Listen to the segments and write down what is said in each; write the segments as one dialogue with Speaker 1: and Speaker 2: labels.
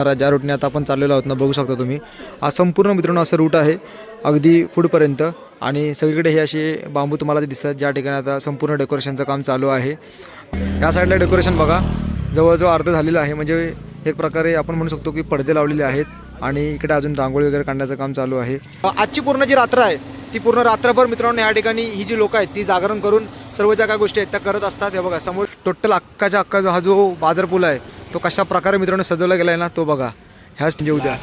Speaker 1: ज्या रूटने आता आपण चाललेलो आहोत ना, बघू शकता तुम्ही हा संपूर्ण मित्रांनो असं रूट आहे अगदी पुढपर्यंत. आणि सगळीकडे हे असे बांबू तुम्हाला दिसतात, ज्या ठिकाणी आता संपूर्ण डेकोरेशनचं काम चालू आहे. या साईडला डेकोरेशन बघा जवळजवळ अर्ध झालेलं आहे, म्हणजे एक प्रकारे आपण म्हणू शकतो की पडदे लावलेले आहेत. आणि इकडे अजून रांगोळी वगैरे काढण्याचं काम चालू आहे. आजची पूर्ण जी रात्र आहे ती पूर्ण रात्रभर मित्रांनो या ठिकाणी ही जी लोक आहेत ती जागरण करून सर्व ज्या काय गोष्टी आहेत त्या करत असतात. हे बघा समोर टोटल अक्काच्या अक्का हा जो बाजार पूल आहे तो कशा प्रकारे मित्रांनो सजवला गेला आहे ना, तो बघा. ह्याच म्हणजे उद्या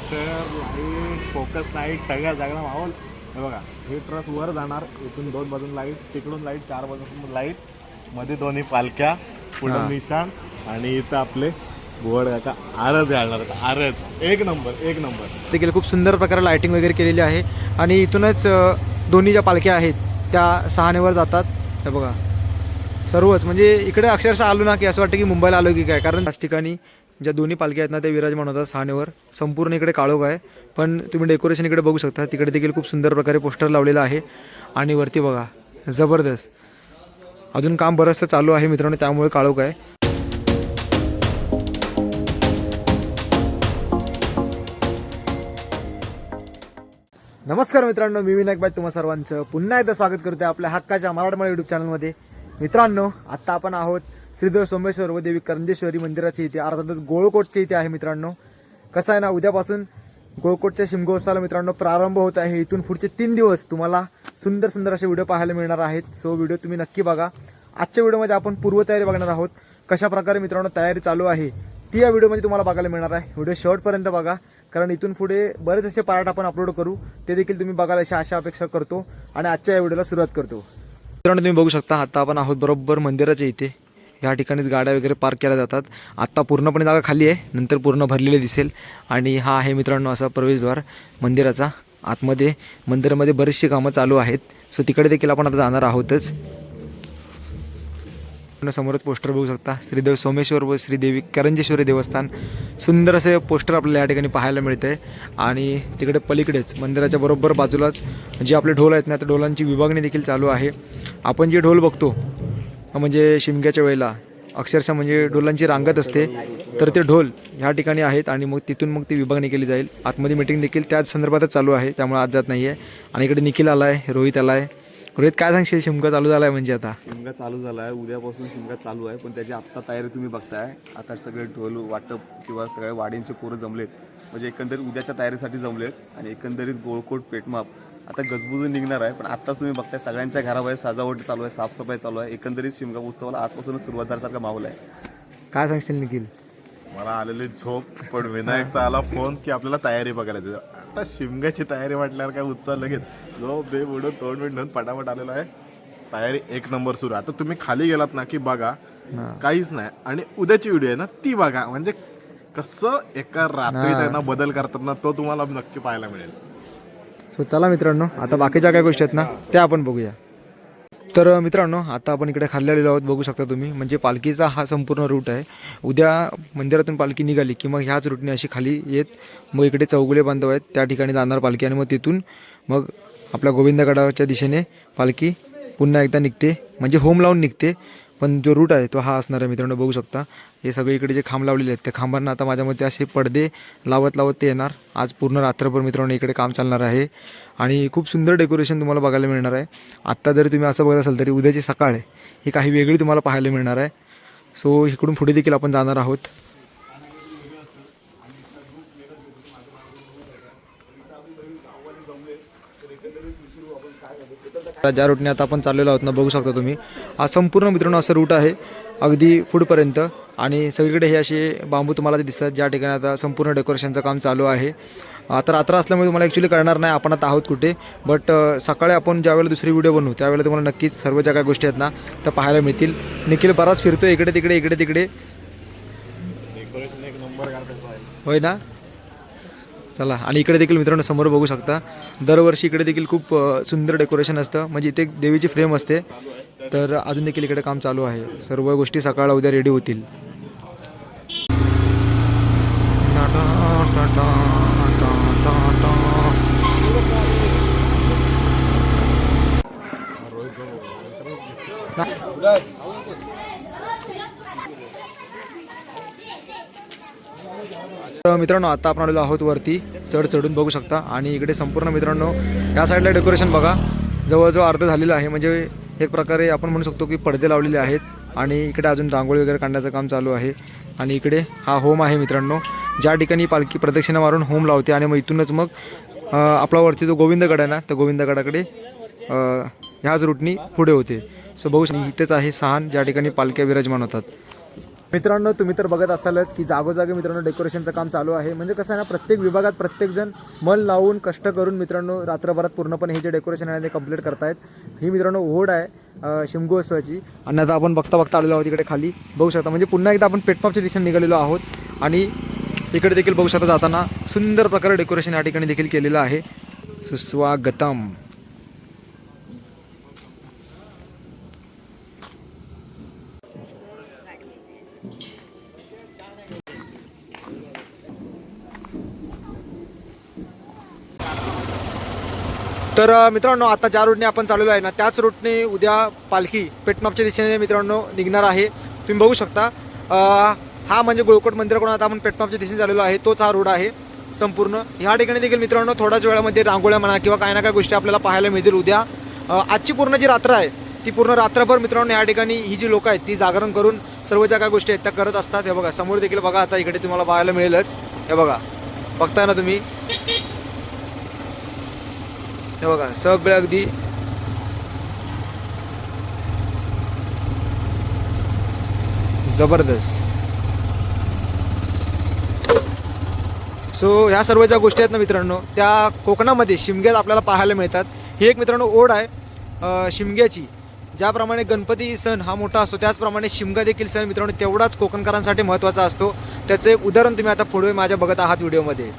Speaker 2: फोकस लाईट सगळ्या जागा माहोल. हे बघा हे ट्रस वर जाणार, इथून 2 बाजून लाईट, तिकडून लाईट, 4 बाजून लाईट, मध्ये दोन्ही पालख्या, पुढं निशाण आणि इथं आपले गोड काका आरज घालणार. आरज एक नंबर एक नंबर
Speaker 1: देखील खूप सुंदर प्रकारे लाइटिंग वगैरे केलेली आहे. आणि इथूनच दोन्ही ज्या पालख्या आहेत त्या सहानेवर जातात. हे बघा सर्वच म्हणजे इकडे अक्षरशः आलो ना की असं वाटतं की मुंबईला आलो की काय, कारण त्याच ठिकाणी ज्या दोन्ही पालख्या आहेत ना ते विराजमान होतात सहानेवर. संपूर्ण इकडे काळोख आहे, पण तुम्ही डेकोरेशन इकडे बघू शकता. तिकडे देखील खूप सुंदर प्रकारे पोस्टर लावलेलं आहे. आणि वरती बघा जबरदस्त अजून काम बरंचसं चालू आहे मित्रांनो, त्यामुळे काळोख आहे. नमस्कार मित्रांनो, मी विनायक बाई तुम्हा सर्वांचं पुन्हा एकदा स्वागत करते आपल्या हक्काच्या मराठमोळ्या यूट्यूब चॅनलमध्ये. मित्रांनो आत्ता आपण आहोत श्रीदेव सोमेश्वर व देवी करंजेश्वरी मंदिराच्या इथे, अर्थातच गोळकोटच्या इथे आहे मित्रांनो. कसं आहे ना, उद्यापासून गोळकोटच्या शिमगोत्सवाला मित्रांनो प्रारंभ होत आहे. इथून पुढचे 3 दिवस तुम्हाला सुंदर सुंदर असे व्हिडिओ पाहायला मिळणार आहेत. सो व्हिडिओ तुम्ही नक्की बघा. आजच्या व्हिडिओमध्ये आपण पूर्वतयारी बघणार आहोत, कशा प्रकारे मित्रांनो तयारी चालू आहे ती या व्हिडिओमध्ये तुम्हाला बघायला मिळणार आहे. व्हिडिओ शेवटपर्यंत बघा, कारण इथून पुढे बरेच असे पार्ट आपण अपलोड करू, ते देखील तुम्ही बघायला अशी आशा अपेक्षा करतो. आणि आजच्या या व्हिडिओला सुरुवात करतो. मित्रांनो तुम्ही बघू शकता आता आपण आहोत बरोबर मंदिराच्या इथे. या ठिकाणीच गाड्या वगैरे पार्क केल्या जातात. आत्ता पूर्णपणे जागा खाली आहे, नंतर पूर्ण भरलेले दिसेल. आणि हा आहे मित्रांनो असा प्रवेशद्वार मंदिराचा. आतमध्ये मंदिरामध्ये बरीचशी कामं चालू आहेत, सो तिकडे देखील आपण आता जाणार आहोतच. समोरच पोस्टर बघू शकता, श्रीदेव सोमेश्वर व श्रीदेवी करंजेश्वरी देवस्थान. सुंदर असे पोस्टर आपल्याला या ठिकाणी पाहायला मिळते. आणि तिकडे पलीकडेच मंदिराच्या बरोबर बाजूलाच जे आपले ढोल आहेत ना, त्या ढोलांची विभागणी देखील चालू आहे. आपण जे ढोल बघतो म्हणजे शिमग्याच्या वेळेला अक्षरशः म्हणजे ढोलांची रांगत असते, तर ते ढोल ह्या ठिकाणी आहेत. आणि मग तिथून मग ती विभागणी केली जाईल. आतमध्ये मीटिंग देखील त्याच संदर्भातच चालू आहे, त्यामुळे आज जात नाही आहे. आणि इकडे निखिल आला आहे, रोहित आला आहे. रोहित काय सांगशील, शिमगा चालू झाला आहे म्हणजे आता?
Speaker 3: शिमगा चालू झाला आहे, उद्यापासून शिमगा चालू आहे. पण त्याची आत्ता तयारी तुम्ही बघताय. आता सगळे ढोल वाटप किंवा सगळ्या वाडींचे पोरं जमलेत, म्हणजे एकंदरीत उद्याच्या तयारीसाठी जमलेत. आणि एकंदरीत गोळकोट पेटमाप आता गजबजून निघणार आहे. पण आत्ताच तुम्ही बघताय सगळ्यांच्या घराबाहेर सजावट चालू आहे, साफसफाई चालू आहे. एकंदरीत शिमगा उत्सवाला आजपासूनच सुरुवात झाल्यासारखा माहोल आहे.
Speaker 1: काय सांगशील निखिल?
Speaker 2: मला आलेली झोप, पण विनायकचा आला फोन की आपल्याला तयारी बघायला देतो. आता शिमग्याची तयारी म्हटल्यावर काय उत्साह लगेच जो बे बुडून तोंड मिळून पटापट आलेला आहे. तयारी एक नंबर सुरू आहे. आता तुम्ही खाली गेलात ना की बघा काहीच नाही, आणि उद्याची व्हिडिओ आहे ना ती बघा, म्हणजे कसं एका रात्री त्यांना बदल करतात ना, तो तुम्हाला नक्की पाहायला मिळेल.
Speaker 1: सो चला मित्रांनो, आता बाकीच्या काय गोष्टी आहेत ना त्या आपण बघूया. तर मित्रांनो आता आपण इकडे खाली आलेलो आहोत, बघू शकता तुम्ही. म्हणजे पालखीचा हा संपूर्ण रूट आहे. उद्या मंदिरातून पालखी निघाली की मग ह्याच रूटने अशी खाली येत मग इकडे चौगुले बांधव आहेत त्या ठिकाणी जाणार पालखी. आणि मग तिथून मग आपल्या गोविंदगडाच्या दिशेने पालखी पुन्हा एकदा निघते, म्हणजे होम लावून निघते. पण जो रूट आहे तो हा असणार आहे मित्रांनो. बघू शकता हे सगळे इकडे जे खांब लावलेले आहेत त्या खांबांना आता माझ्या मते असे पडदे लावत लावत ते येणार. आज पूर्ण रात्रभर मित्रांनो इकडे काम चालणार आहे. आणि खूप सुंदर डेकोरेशन तुम्हाला बघायला मिळणार आहे. आत्ता जरी तुम्ही असं बघत असाल तरी उद्याची सकाळ आहे ही काही वेगळी तुम्हाला पाहायला मिळणार आहे. सो इकडून पुढे देखील आपण जाणार आहोत. ज्या रूटने आता आपण चाललेलो आहोत ना, बघू शकता तुम्ही हा संपूर्ण मित्रांनो असं रूट आहे अगदी पुढपर्यंत. आणि सगळीकडे हे असे बांबू तुम्हाला दिसतात, ज्या ठिकाणी आता संपूर्ण डेकोरेशनचं काम चालू आहे. आता रात्र असल्यामुळे तुम्हाला ॲक्च्युली कळणार नाही आपण आता आहोत कुठे, बट सकाळी आपण ज्यावेळेला दुसरी व्हिडिओ बनवू त्यावेळेला तुम्हाला नक्कीच सर्व ज्या काही गोष्टी आहेत ना त्या पाहायला मिळतील. निखिल बराच फिरतो इकडे तिकडे इकडे तिकडे,
Speaker 2: डेकोरेशन एक नंबर
Speaker 1: होय ना. चला, आणि इकडे देखील मित्रांनो समोर बघू शकता दरवर्षी इकडे देखील खूप सुंदर डेकोरेशन असतं. म्हणजे इथे देवीची फ्रेम असते. तर अजून देखील इकडे काम चालू आहे. सर्व गोष्टी सकाळ उद्या रेडी होतील. तर मित्रांनो आता आपण आलेलो आहोत वरती चढून बघू शकता आणि इकडे संपूर्ण मित्रांनो या साईडला डेकोरेशन बघा जवळजवळ अर्ध झालेलं आहे. म्हणजे एक प्रकारे आपण म्हणू शकतो की पडदे लावलेले आहेत आणि इकडे अजून रांगोळी वगैरे काढण्याचं काम चालू आहे. आणि इकडे हा होम आहे मित्रांनो, ज्या ठिकाणी पालखी प्रदक्षिणा मारून होम लावते आणि मग इथूनच मग आपला वरती जो गोविंदगड आहे ना त्या गोविंदगडाकडे ह्याच रूटनी पुढे होते. सो बघू शकता इथेच आहे सहान ज्या ठिकाणी पालख्या विराजमान होतात. मित्रांनो तुम्ही तर बघत असालच की जागोजागी मित्रांनो डेकोरेशनचं काम चालू आहे. म्हणजे कसं आहे ना, प्रत्येक विभागात प्रत्येकजण मन लावून कष्ट करून मित्रांनो रात्रभरात पूर्णपणे हे जे डेकोरेशन आहे ते कंप्लीट करतायत. ही मित्रांनो ओढ आहे शिमगोत्सवाची. आणि आता आपण बघता आलेलो आहोत इकडे खाली बघू शकता. म्हणजे पुन्हा एकदा आपण पेटमापच्या दिशेने निघालेलो आहोत आणि इकडे देखील बघू शकता जाताना सुंदर प्रकारे डेकोरेशन या ठिकाणी देखील केलेलं आहे. सुस्वागतम. तर मित्रांनो आता ज्या रूटने आपण चाललेलो आहे ना त्याच रूटने उद्या पालखी पेटमापच्या दिशेने मित्रांनो निघणार आहे. तुम्ही बघू शकता हा म्हणजे गोळकोट मंदिराकडून आता आपण पेटमापच्या दिशेने चाललेलो आहे तोच हा रोड आहे संपूर्ण. ह्या ठिकाणी देखील मित्रांनो थोड्याच वेळामध्ये रांगोळ्या म्हणा किंवा काही ना काही गोष्टी आपल्याला पाहायला मिळतील उद्या. आजची पूर्ण जी रात्र आहे ती पूर्ण रात्रभर मित्रांनो या ठिकाणी ही जी लोक आहेत ती जागरण करून सर्व ज्या काही गोष्टी आहेत त्या करत असतात. हे बघा समोर देखील बघा आता इकडे तुम्हाला पाहायला मिळेलच. हे बघा बघताय ना तुम्ही, हे बघा सगळे अगदी जबरदस्त. सो ह्या सर्व ज्या गोष्टी आहेत ना मित्रांनो त्या कोकणामध्ये शिमग्यात आपल्याला पाहायला मिळतात. ही एक मित्रांनो ओढ आहे शिमग्याची. ज्याप्रमाणे गणपती सण हा मोठा असतो त्याचप्रमाणे शिमगा देखील सण मित्रांनो तेवढाच कोकणकरांसाठी महत्त्वाचा असतो. त्याचं एक उदाहरण तुम्ही आता पुढे माझ्या बघत आहात व्हिडिओमध्ये.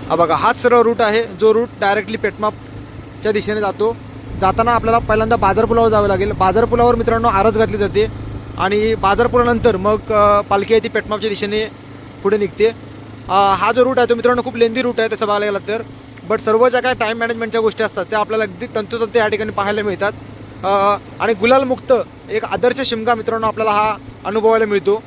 Speaker 1: हा बघा हाच सरळ रूट आहे जो रूट डायरेक्टली पेटमापच्या दिशेने जातो. जाताना आपल्याला पहिल्यांदा बाजारपुलावर जावं लागेल. बाजारपुलावर मित्रांनो आरस घातली जाते आणि बाजारपुलानंतर मग पालखी आहे ती पेटमापच्या दिशेने पुढे निघते. हा जो रूट आहे तो मित्रांनो खूप लेंदी रूट आहे तसं बघायला गेला तर. बट सर्व ज्या काय टाईम मॅनेजमेंटच्या गोष्टी असतात त्या आपल्याला अगदी तंतोतंत या ठिकाणी पाहायला मिळतात. आणि गुलालमुक्त एक आदर्श शिमगा मित्रांनो आपल्याला हा अनुभवायला मिळतो.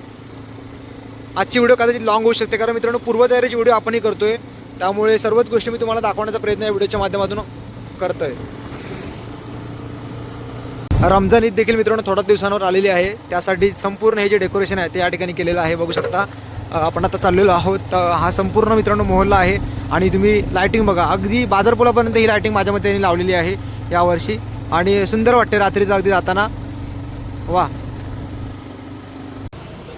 Speaker 1: आजची व्हिडिओ कदाचित लॉंग होऊ शकते कारण मित्रांनो पूर्वतयारीची व्हिडिओ आपणही करतोय त्यामुळे सर्वच गोष्टी मी तुम्हाला दाखवण्याचा प्रयत्न या व्हिडिओच्या माध्यमातून करतोय. रमजान ईद देखील मित्रांनो थोड्याच दिवसांवर आलेली आहे. त्यासाठी संपूर्ण हे जे डेकोरेशन आहे ते या ठिकाणी केलेलं आहे. बघू शकता आपण आता चाललेलो आहोत. हा संपूर्ण मित्रांनो मोहल्ला आहे आणि तुम्ही लायटिंग बघा अगदी बाजारपुलापर्यंत ही लायटिंग माझ्या मते लावलेली आहे यावर्षी आणि सुंदर वाटते रात्रीचं अगदी जाताना. वा.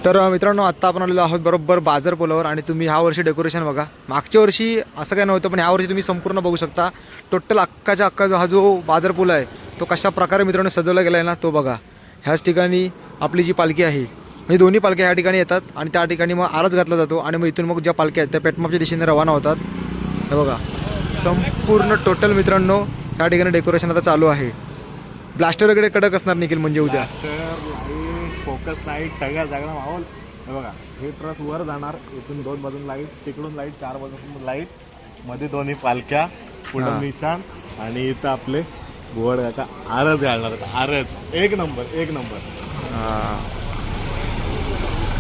Speaker 1: तर मित्रांनो आत्ता आपण आलेलो आहोत बरोबर बाजारपुलावर आणि तुम्ही ह्या वर्षी डेकोरेशन बघा. मागच्या वर्षी असं काय नव्हतं पण ह्यावर्षी तुम्ही संपूर्ण बघू शकता. टोटल अख्खा हा जो बाजारपूल आहे तो कशा प्रकारे मित्रांनो सजवला गेला आहे ना तो बघा. ह्याच ठिकाणी आपली जी पालखी आहे म्हणजे दोन्ही पालख्या ह्या ठिकाणी येतात आणि त्या ठिकाणी मग आरस घातला जातो आणि मग इथून मग ज्या पालख्या आहेत त्या पेटमापच्या दिशेने रवाना होतात. हे बघा संपूर्ण टोटल मित्रांनो ह्या ठिकाणी डेकोरेशन आता चालू आहे. ब्लास्टर वगैरे कडक असणार निखिल म्हणजे उद्या
Speaker 2: फोकस लाईट सगळा माहोल. हे बघा हे ट्रक वर जाणार इथून 2 बाजून लाईट तिकडून लाईट 4 बाजून लाईट मध्ये दोन्ही पालख्या पुढे निशाण आणि इथं आपले गोड काका आरच घालणार आरच एक नंबर.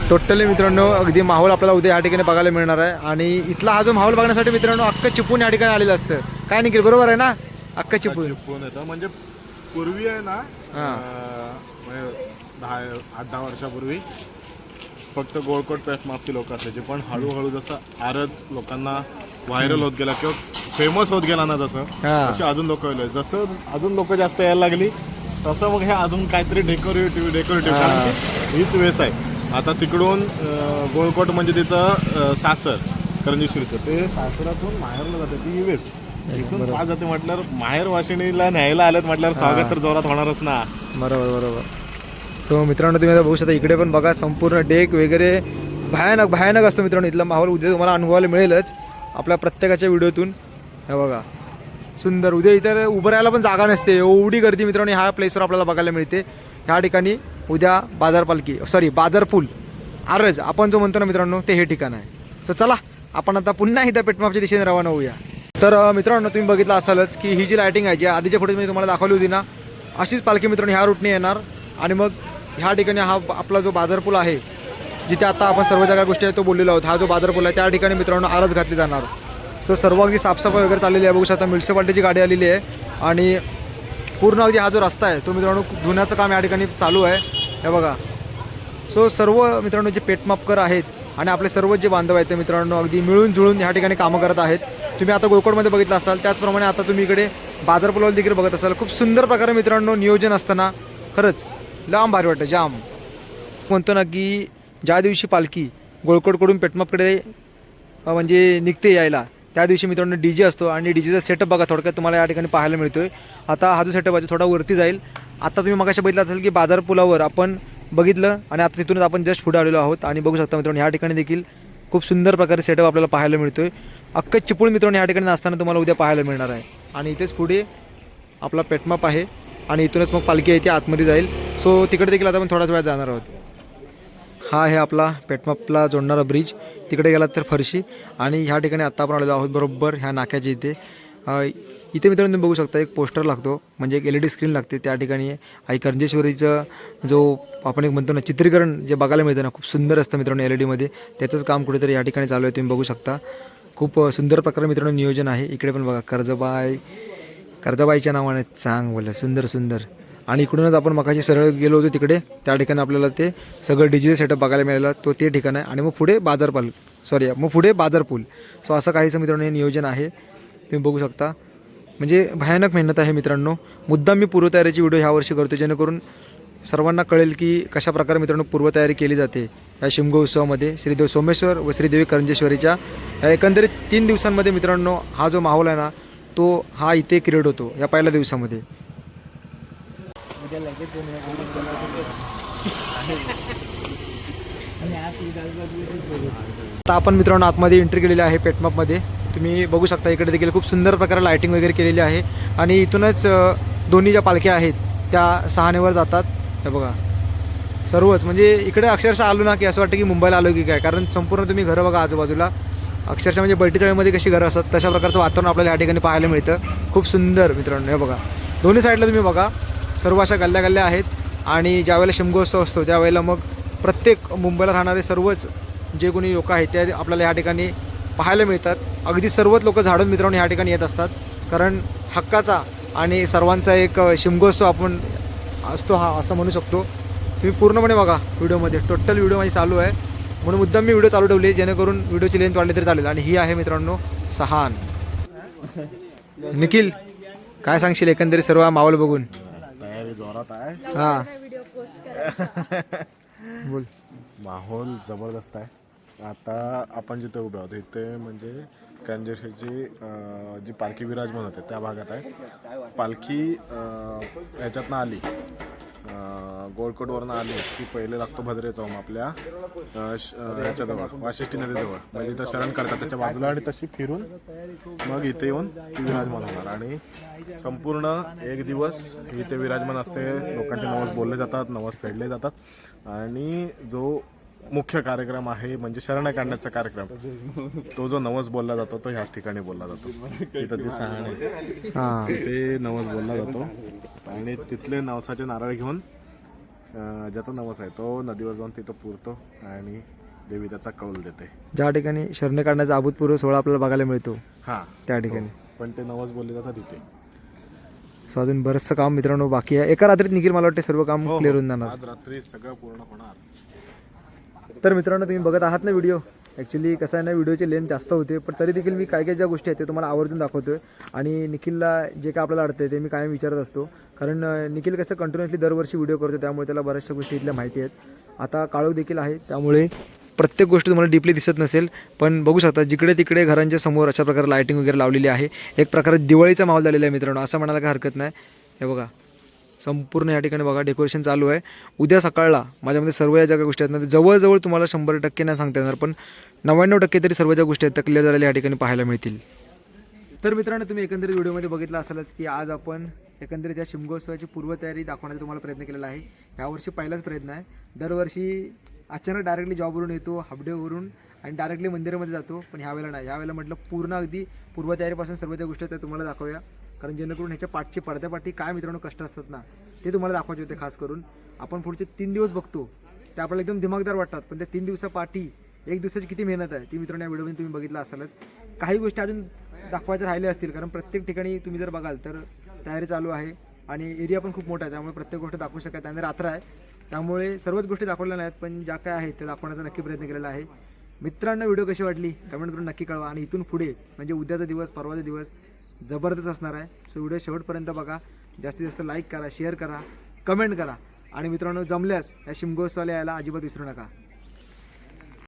Speaker 1: टोटली मित्रांनो अगदी माहोल आपल्याला उद्या या ठिकाणी बघायला मिळणार आहे. आणि इथला हा जो माहोल बघण्यासाठी मित्रांनो अख्खं चिपून या ठिकाणी आलेलं असतं. काय निखिल बरोबर आहे ना? अख्खं चिपून
Speaker 2: येतं म्हणजे पूर्वी आहे ना 10 वर्षापूर्वी फक्त गोळकोट पेटमापची लोक असायची पण हळूहळू जसं आरच लोकांना व्हायरल होत गेला किंवा फेमस होत गेला ना जसं तसे अजून लोक आले. जसं अजून लोक जास्त यायला लागली तसं मग हे अजून काहीतरी डेकोरेटिव्ह हीच वेस आहे. आता तिकडून गोळकोट म्हणजे तिचं सासर करंजीश्वरीचं ते सासरातून माहेरला जाते ती वेस इथून पाच जाते म्हटल्यावर माहेर वाशिणीला न्यायला आलेत म्हटल्यावर स्वागत तर जोरात होणारच ना.
Speaker 1: बरोबर. सो मित्रांनो तुम्ही आता बघू शकता इकडे पण बघा संपूर्ण डेक वगैरे भयानक असतो मित्रांनो. इथला माहोल उद्या तुम्हाला अनुभवायला मिळेलच आपल्या प्रत्येकाच्या व्हिडिओतून. हे बघा सुंदर. उद्या इतर उभं राहायला पण जागा नसते एवढी गर्दी मित्रांनो ह्या प्लेसवर आपल्याला बघायला मिळते. ह्या ठिकाणी उद्या बाजारपूल आरज आपण जो म्हणतो ना मित्रांनो ते हे ठिकाण आहे. सो चला आपण आता पुन्हा एकदा पेटमापच्या दिशेने रवाना होऊया. तर मित्रांनो तुम्ही बघितलं असालच की ही जी लायटिंग आहे जी आधीच्या फुटेज मी तुम्हाला दाखवली होती ना अशीच पालखी मित्रांनो ह्या रूटने येणार आणि मग ह्या ठिकाणी हा आपला जो बाजारपूल आहे जिथे आता आपण सर्व ज्या गोष्टी आहेत तो बोललेलो आहोत, हा जो बाजारपूल आहे त्या ठिकाणी मित्रांनो आरच घातली जाणार. सो सर्व अगदी साफसफाई वगैरे चाललेली आहे. बघू शकता म्युन्सिपाल्टीची गाडी आलेली आहे आणि पूर्ण अगदी हा जो रस्ता आहे तो मित्रांनो धुण्याचं काम या ठिकाणी चालू आहे. हे बघा. सो सर्व मित्रांनो जे पेटमापकर आहेत आणि आपले सर्व जे बांधव आहेत ते मित्रांनो अगदी मिळून जुळून ह्या ठिकाणी कामं करत आहेत. तुम्ही आता गोळकोटमध्ये बघितलं असाल, त्याचप्रमाणे आता तुम्ही इकडे बाजारपुलावर देखील बघत असाल. खूप सुंदर प्रकारे मित्रांनो नियोजन असताना खरंच लांब भारी वाटतं जाम. म्हणतो ना की ज्या दिवशी पालखी गोळकोटकडून पेटमापकडे म्हणजे निघते यायला, त्या दिवशी मित्रांनो DJ असतो आणि DJचा सेटअप बघा थोडक्यात तुम्हाला या ठिकाणी पाहायला मिळतोय. आता हा जो सेटअप आहे थोडा वरती जाईल. आता तुम्ही मगाशी बघितलं असेल की बाजारपुलावर आपण बघितलं आणि आता तिथूनच आपण जस्ट पुढे आलेलो आहोत आणि बघू शकता मित्रांनो ह्या ठिकाणी देखील खूप सुंदर प्रकारे सेटअप आपल्याला पाहायला मिळतोय. अख्खं चिपळूण मित्रांनो ह्या ठिकाणी नाचताना तुम्हाला उद्या पाहायला मिळणार आहे. आणि इथेच पुढे आपला पेटमाप आहे आणि इथूनच मग पालखी आहे ती आतमध्ये जाईल. सो तिकडे देखील आता आपण थोड्याच वेळात जाणार आहोत. हा आहे आपला पेटमापला जोडणारा ब्रिज. तिकडे गेलात तर फरशी आणि ह्या ठिकाणी आत्ता आपण आलेलो आहोत बरोबर ह्या नाक्याच्या इथे. इथे मित्रांनो तुम्ही बघू शकता एक पोस्टर लागतो, म्हणजे एक LED स्क्रीन लागते. त्या ठिकाणी आई करंजेश्वरीचं जो आपण एक म्हणतो ना चित्रीकरण जे बघायला मिळतं ना, खूप सुंदर असतं मित्रांनो LED मध्ये. त्याचंच काम कुठेतरी या ठिकाणी चालू आहे, तुम्ही बघू शकता. खूप सुंदर प्रकारे मित्रांनो नियोजन आहे. इकडे पण बघा कर्जाबाईच्या नावाने चांग बोला सुंदर सुंदर. आणि इकडूनच आपण मगाशी सरळ गेलो होतो तिकडे, त्या ठिकाणी आपल्याला ते सगळं डिजिटल सेटअप बघायला मिळालं, तो ते ठिकाण आहे. आणि मग पुढे बाजारपूल. सो असं काहीचं मित्रांनो हे नियोजन आहे, तुम्ही बघू शकता. म्हणजे भयानक मेहनत आहे मित्रांनो. मुद्दाम मी पूर्वतयारीची व्हिडिओ ह्या वर्षी करतो जेणेकरून सर्वांना कळेल की कशा प्रकारे मित्रांनो पूर्वतयारी केली जाते या शिमगो उत्सवामध्ये. श्रीदेव सोमेश्वर व श्रीदेवी करंजेश्वरीच्या या एकंदरीत 3 दिवसांमध्ये मित्रांनो हा जो माहोल आहे ना तो हा इथे क्रिएट होतो या पहिल्या दिवसामध्ये. आता आपण मित्रांनो आतमध्ये एंट्री केलेली आहे पेटमापमध्ये. तुम्ही बघू शकता इकडे देखील खूप सुंदर प्रकारे लायटिंग वगैरे केलेली आहे आणि इथूनच दोन्ही ज्या पालख्या आहेत त्या सहानेवर जातात. हे बघा सर्वच म्हणजे इकडे अक्षरशः आलो ना की असं वाटतं की मुंबईला आलो की काय, कारण संपूर्ण तुम्ही घरं बघा आजूबाजूला. अक्षरशः म्हणजे बैठीचाळीमध्ये कशी घरं असतात तशा प्रकारचं वातावरण आपल्याला या ठिकाणी पाहायला मिळतं. खूप सुंदर मित्रांनो. हे बघा दोन्ही साईडला तुम्ही बघा सर्व अशा गल्ल्या आहेत. आणि ज्यावेळेला शिमगोत्सव असतो त्यावेळेला मग प्रत्येक मुंबईला राहणारे सर्वच जे कोणी लोक आहेत ते आपल्याला या ठिकाणी पाहायला मिळतात. अगदी सर्वच लोक झाडून मित्रांनो या ठिकाणी येत असतात, कारण हक्काचा आणि सर्वांचा एक शिमगोत्सव आपण असतो हा असं म्हणू शकतो. तुम्ही पूर्णपणे बघा व्हिडिओमध्ये, टोटल व्हिडिओ माझी चालू आहे म्हणून मुद्दाम मी व्हिडिओ चालू ठेवली जेणेकरून व्हिडिओची लेंथ वाढली तरी चालेल. आणि ही आहे मित्रांनो सहान. निखिल काय सांगशील एकंदरीत सर्व माहोल बघून?
Speaker 2: तयारी जोरात आहे.
Speaker 1: हां बोल.
Speaker 2: माहोल जबरदस्त आहे. आता आपण जिथे उभे आहोत इथे म्हणजे करंजेश्वरीची जी पालखी विराजमान होते त्या भागात आहे. पालखी ह्याच्यातनं आली, गोळकोटवरनं आली की पहिले लागतो भद्रे चौम आपल्या ह्याच्याजवळ वाशिष्ठी नदीजवळ, म्हणजे इथं शरण करतात त्याच्या बाजूला आणि तशी फिरून मग इथे येऊन ती विराजमान होणार. आणि संपूर्ण एक दिवस इथे विराजमान असते. लोकांचे नवस बोलले जातात, नवस फेडले जातात. आणि जो मुख्य कार्यक्रम आहे म्हणजे शरण काढण्याचा कार्यक्रम, तो जो नवस बोलला जातो तो ह्याच ठिकाणी बोलला जातो. इथं जी सहाण आहे ते नवस बोलला जातो आणि तिथले नवसाचे नारळ घेऊन ज्याचा नवस आहे तो नदीवर जाऊन तिथं पुरतो आणि देवी त्याचा कौल देते.
Speaker 1: ज्या ठिकाणी शरणे काढण्याचा अभूतपूर्व सोहळा आपल्याला बघायला मिळतो
Speaker 2: हां
Speaker 1: त्या ठिकाणी
Speaker 2: पण ते नवस बोलले जातात तिथे.
Speaker 1: सो अजून बरंचसं काम मित्रांनो बाकी आहे. एका रात्रीत निखिल मला वाटते सर्व काम क्लिअर होऊन जाणार.
Speaker 2: आज रात्री सगळं पूर्ण होणार.
Speaker 1: तर मित्रांनो तुम्ही बघत आहात ना व्हिडिओ. ॲक्च्युली कसं आहे ना व्हिडिओची लेंथ जास्त होते पण तरी देखील मी काय काय ज्या गोष्टी आहेत ते तुम्हाला आवर्जून दाखवतो आहे. आणि निखिलला जे काय आपल्याला अडतं ते मी कायम विचारत असतो, कारण निखिल कसं कंटिन्युअसली दरवर्षी व्हिडिओ करतो त्यामुळे त्याला बऱ्याचशा गोष्टी इथल्या माहिती आहेत. आता काळोख देखील आहे त्यामुळे प्रत्येक गोष्ट तुम्हाला डीपली दिसत नसेल, पण बघू शकता जिकडे तिकडे घरांच्या समोर अशा प्रकारे लायटिंग वगैरे लावलेली आहे. एक प्रकारे दिवाळीचा माहोल झालेला आहे मित्रांनो, असं म्हणायला काही हरकत नाही. हे बघा संपूर्ण या ठिकाणी बघा डेकोरेशन चालू आहे. उद्या सकाळला माझ्यामध्ये सर्व या ज्या गोष्टी आहेत ना जवळजवळ तुम्हाला 100% नाही सांगता येणार पण 99% तरी सर्व ज्या गोष्टी आहेत त्या क्लिअर झालेल्या या ठिकाणी पाहायला मिळतील. तर मित्रांनो तुम्ही एकंदरीत व्हिडिओमध्ये बघितलं असालच की आज आपण एकंदरीत या शिमगोत्सवाची पूर्वतयारी दाखवण्याचा तुम्हाला प्रयत्न केलेला आहे. यावर्षी पहिलाच प्रयत्न आहे. दरवर्षी अचानक डायरेक्टली जॉबवरून येतो, हाफडेवरून आणि डायरेक्टली मंदिरामध्ये जातो, पण ह्यावेळेला नाही. ह्यावेळेला म्हटलं पूर्ण अगदी पूर्वतयारीपासून सर्व ज्या गोष्टी आहेत त्या तुम्हाला दाखवूया, कारण जेणेकरून ह्याच्या पाठची पडद्यापाठी काय मित्रांनो कष्ट असतात ना ते तुम्हाला दाखवायचे होते. खास करून आपण पुढचे 3 दिवस बघतो ते आपल्याला एकदम दिमागदार वाटतात, पण त्या 3 दिवसापाठी 1 दिवसाची किती मेहनत आहे ती मित्रांनो या व्हिडिओमध्ये तुम्ही बघितलं असालच. काही गोष्टी अजून दाखवायच्या राहिल्या असतील, कारण प्रत्येक ठिकाणी तुम्ही जर बघाल तर तयारी चालू आहे आणि एरिया पण खूप मोठा आहे, त्यामुळे प्रत्येक गोष्ट दाखवू शकत आणि रात्र आहे, त्यामुळे सर्वच गोष्टी दाखवल्या नाहीत, पण ज्या काय आहेत त्या दाखवण्याचा नक्की प्रयत्न केलेला आहे. मित्रांनो व्हिडिओ कशी वाटली कमेंट करून नक्की कळवा आणि इथून पुढे म्हणजे उद्याचा दिवस परवाचा दिवस जबरदस्त असणार आहे. सो व्हिडिओ शेवटपर्यंत बघा, जास्तीत जास्त लाईक करा, शेअर करा, कमेंट करा आणि मित्रांनो जमल्यास या शिमगोत्सवाला यायला अजिबात विसरू नका.